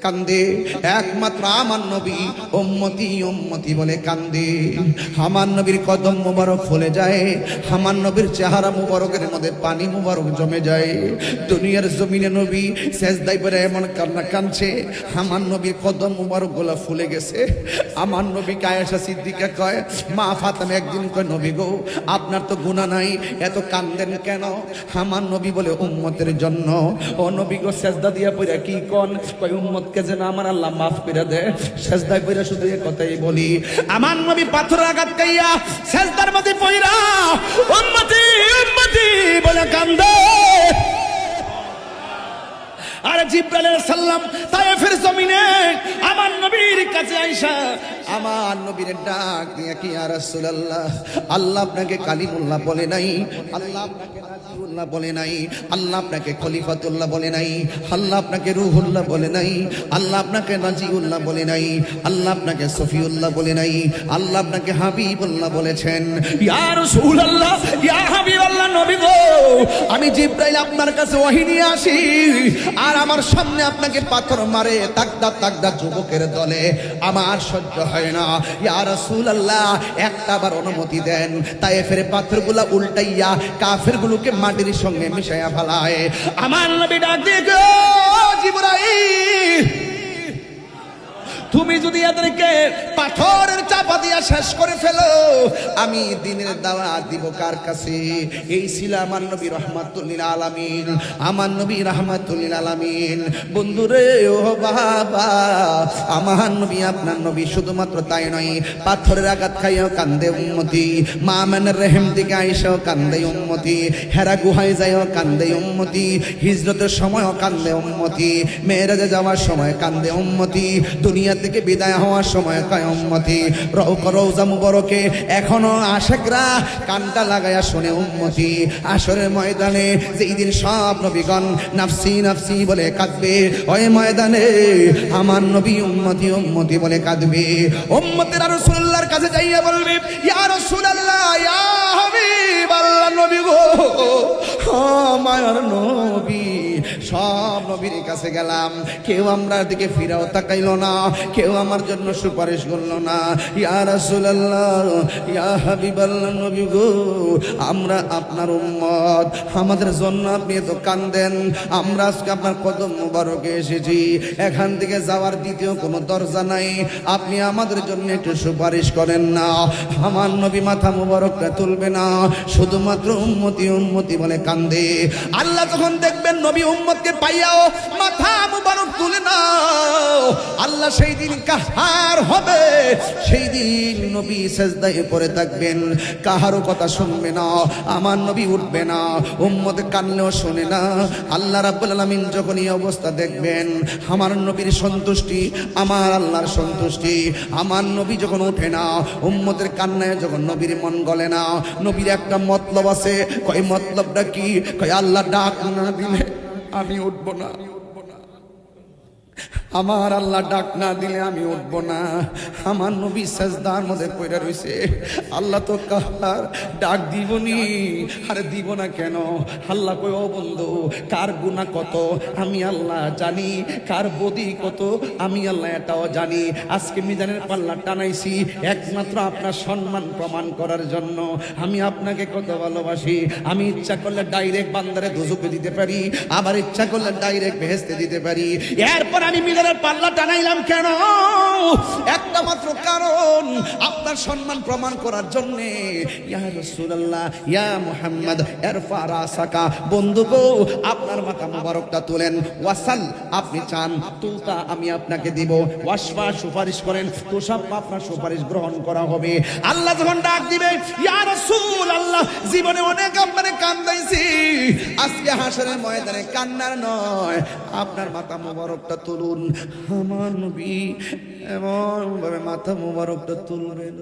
কান্দে, একমাত্র আমার নবী উম্মতি উম্মতি বলে কান্দে। আমার নবীর কদম মুবারক ফুলে যায়, আমার নবীর চেহারা মুবারকের মধ্যে পানি মুবারক জমে যায়। দুনিয়ার জমিনে নবী সেজদায় পড়ে এমন কান্না কাঁদছে, আমার নবীর কদম মুবারক গুলা ফুলে গেছে। আমার নবীকে আয়েশা সিদ্দিকা কয়, মা ফাতেমা একদিন কয়, নবী গো আপনার তো গুনাহ নাই, এত কান্দেন কেন? আমার নবী বলে উম্মতের জন্য। ও নবী গো সেজদা দিয়া পড়ে কি কোন? কয় উম্মতকে যেন আমার আল্লাহ মাফ করে দেয়। সেজদায় পড়ে শুধু এই কথাই বলি। আমার নবী পাথর আঘাত খাইয়া সেজদার মধ্যে পড়া উম্মতি উম্মতি বলে কান্দে। আর জিবরাইল আলাইহিস সালাম তায়েফের জমিনে আমার নবীর কাছে আইসা আমার নবীর ডাক দিয়া কি, ইয়া রাসূলুল্লাহ, আল্লাহ আপনাকে কালিমুল্লাহ বলে নাই, আল্লাহ আপনাকে নাজিউল্লাহ বলে নাই, আল্লাহ আপনাকে খলিফাতুল্লাহ বলে নাই, আল্লাহ আপনাকে রূহুল্লাহ বলে নাই, আল্লাহ আপনাকে নাজিউল্লাহ বলে নাই, আল্লাহ আপনাকে সফিউল্লাহ বলে নাই, আল্লাহ আপনাকে হাবিবুল্লাহ বলেছেন। ইয়া রাসূলুল্লাহ, ইয়া হাবিবাল্লাহ, নবী গো আমি জিবরাইল আপনার কাছে ওহী নিয়ে আসি, আর আমার সামনে আপনাকে পাথর মারে তাকদা তাকদা যুবকের দলে, আমার সহ্য হয় না। ইয়া রাসূলুল্লাহ একটাবার অনুমতি দেন, তায়েফের পাথরগুলা উল্টাইয়া কাফেরগুলোকে মাটির সঙ্গে মিশাইয়া ফেলায়। আমার নবী ডাক দিয়ে গো জিবরাইল, তুমি যদি এদেরকে পাথরের চাপা দিয়া শেষ করে ফেলো, আমি দিনের দাওয়াত দিব কার কাছে? এই ছিল আমার নবী রাহমাতুল লিল আলামিন, আমার নবী রাহমাতুল লিল আলামিন। বন্ধুরে ও বাবা, আমার নবী আপনার নবী শুধুমাত্র তাই নয়, পাথরের আঘাত খাইয়াও কান্দে উম্মতি, মা আমেনার রহিম থেকে আইসাও কান্দে উম্মতি, হেরা গুহায় যাইও কান্দে উম্মতি, হিজরতের সময়ও কান্দে উম্মতি, মেরাজে যাওয়ার সময় কান্দে উম্মতি, দুনিয়া থেকে বিদায় হওয়ার সময় কয় উম্মতি। রওজা মুবারকে এখনো আশিকরা কানটা লাগায়া শুনে উম্মতি। আসরের ময়দানে যেই দিন সব নবীগণ নাফসি নাফসি বলে কাঁদবে, ওই ময়দানে আমার নবী উম্মতি উম্মতি বলে কাঁদবে। উম্মতেরা রাসূলুল্লাহর কাছে যাইয়া বলবে, ইয়া রাসূলুল্লাহ, ইয়া হাবিবাল্লাহ, নবী গো, মায়ার নবী, সব নবীর কাছে গেলাম, কেউ আমরা দিকে ফিরাও তাকাইলো না, কেউ আমার জন্য সুপারিশ করলো না। ইয়া রাসূলুল্লাহ, ইয়া হাবিবাল্লাহ, নবী গো আমরা আপনার উম্মত, আমাদের জন্য আপনি এত কান্দেন, আমরা আজকে আপনার কদম মুবারকে এসেছি, এখান থেকে যাওয়ার দ্বিতীয় কোনো দরজা নাই, আপনি আমাদের জন্য একটু সুপারিশ করেন না। আমার নবী মাথা মুবারকটা তুলবে না, শুধুমাত্র উম্মতি উম্মতি বলে কান্দে। আল্লাহ যখন দেখবেন নবী উম্মতকে পাইয়াও মাথা মুবারক তুলে না, আল্লাহ সেই দিন কাহার হবে, সেই দিন নবী সেজদায় পড়ে থাকবেন, কাহারও কথা শুনবে না, আমার নবী উঠবে না, উম্মত কান্নাও শুনে না। আল্লাহ রাব্বুল আলামিন যখন এই অবস্থা দেখবেন, আমার নবীর সন্তুষ্টি আমার আল্লাহর সন্তুষ্টি, আমার নবী যখন ওঠে না, উম্মতের কান্নায় যখন নবীর মন গলে না, নবীর একটা মতলব আছে, কয় মতলবটা কি? কয় আল্লাহ ডাক না দিলে আমি উঠবো না, আমার আল্লাহ ডাক না দিলে আমি উঠবো না। আমার নবী সাজদার মধ্যে পড়ে রইছে, আল্লাহ তো কাহার ডাক দিবনি, আরে দিব না কেন? আল্লাহ কই, ও বন্ধু, কার গুনাহ কত আমি আল্লাহ জানি, কার বদি কত আমি আল্লাহ এটাও জানি। আজকে মিজানের পাল্লা টানাইছি একমাত্র আপনার সম্মান প্রমাণ করার জন্য। আমি আপনাকে কত ভালোবাসি, আমি ইচ্ছা করলে ডাইরেক্ট বান্দারে দোজখে দিতে পারি, আবার ইচ্ছা করলে ডাইরেক্ট বেহেশতে দিতে পারি। এরপর আমি পাল্লা টানাইলাম কেন? একটা মাত্র কারণ, আপনার সম্মান প্রমাণ করার জন্য। ইয়া রাসূলুল্লাহ, ইয়া মুহাম্মদ ইরফা রাসাকা, বন্ধু গো আপনার মাথা মুবারকটা তুলেন, ওয়াসাল আপনি চান, তুলতা আমি আপনাকে দিব, ওয়াসফা সুপারিশ করেন, তো সব আপনার সুপারিশ গ্রহণ করা হবে। আল্লাহ যখন ডাক দিবে, ইয়া রাসূলুল্লাহ, জীবনে অনেক আপনারে কান্দাইছি, আজকে হাসরের ময়দানে কান্নার নয়, আপনার মাথা মুবারকটা তুলুন। আমার নবী এমন ভাবে মাথা মুবারকটা তুলবেন।